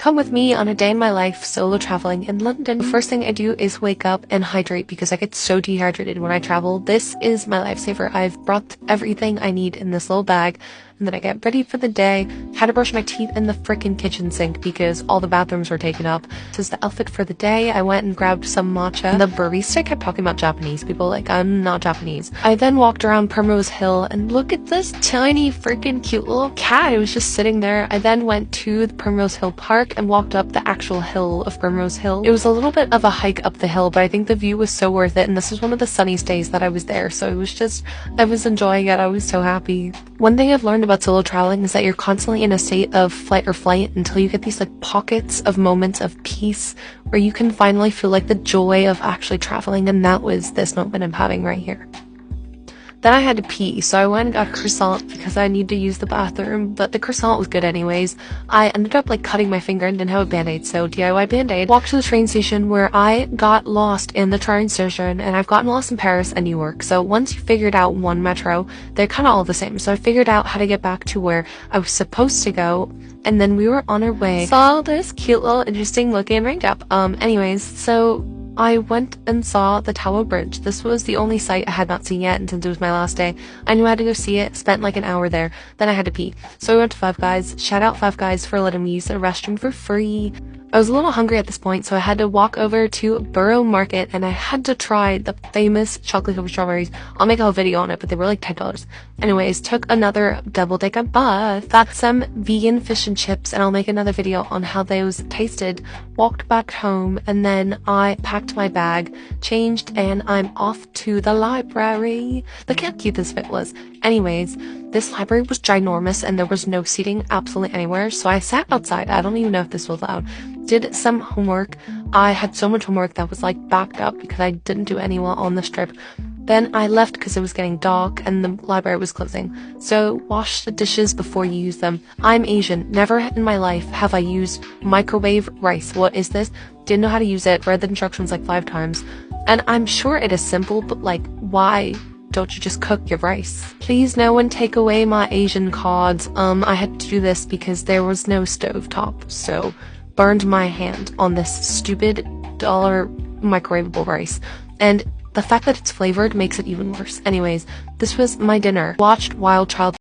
Come with me on a day in my life solo traveling in London. The first thing I do is wake up and hydrate because I get so dehydrated when I travel. This is my lifesaver. I've brought everything I need in this little bag, and then I get ready for the day. Had to brush my teeth in the frickin' kitchen sink because all the bathrooms were taken up. This is the outfit for the day. I went and grabbed some matcha. And the barista kept talking about Japanese people like I'm not Japanese. I then walked around Primrose Hill and look at this tiny freaking cute little cat. It was just sitting there. I then went to the Primrose Hill Park and walked up the actual hill of Primrose Hill. It was a little bit of a hike up the hill, but I think the view was so worth it, and this was one of the sunniest days that I was there, so it was just, I was enjoying it. I was so happy. One thing I've learned about solo traveling is that you're constantly in a state of fight or flight until you get these like pockets of moments of peace where you can finally feel like the joy of actually traveling, and that was this moment I'm having right here. Then I had to pee, so I went and got a croissant because I need to use the bathroom, but the croissant was good anyways. I ended up like cutting my finger and didn't have a band-aid, so DIY band-aid. Walked to the train station where I got lost in the train station, and I've gotten lost in Paris and New York, so once you figured out one metro, they're kind of all the same. So I figured out how to get back to where I was supposed to go, and then we were on our way. Saw this cute little interesting looking raindrop. Anyways, so I went and saw the Tower Bridge. This was the only site I had not seen yet, and since it was my last day, I knew I had to go see it, spent like an hour there, then I had to pee. So I went to Five Guys. Shout out Five Guys for letting me use the restroom for free. I was a little hungry at this point, so I had to walk over to Borough Market, and I had to try the famous chocolate covered strawberries. I'll make a whole video on it, but they were like $10. Anyways, took another double-decker bus, got some vegan fish and chips, and I'll make another video on how those tasted. Walked back home, and then I packed my bag, changed, and I'm off to the library. Look how cute this fit was. Anyways, this library was ginormous, and there was no seating absolutely anywhere, so I sat outside. I don't even know if this was loud. Did some homework. I had so much homework that was like backed up because I didn't do any while on this trip. Then I left because it was getting dark and the library was closing. So wash the dishes before you use them. I'm Asian. Never in my life have I used microwave rice. What is this? Didn't know how to use it. Read the instructions like 5 times. And I'm sure it is simple, but like, why don't you just cook your rice? Please no one take away my Asian cards. I had to do this because there was no stovetop. So burned my hand on this stupid $1 microwavable rice. And the fact that it's flavored makes it even worse. Anyways, this was my dinner. Watched Wild Child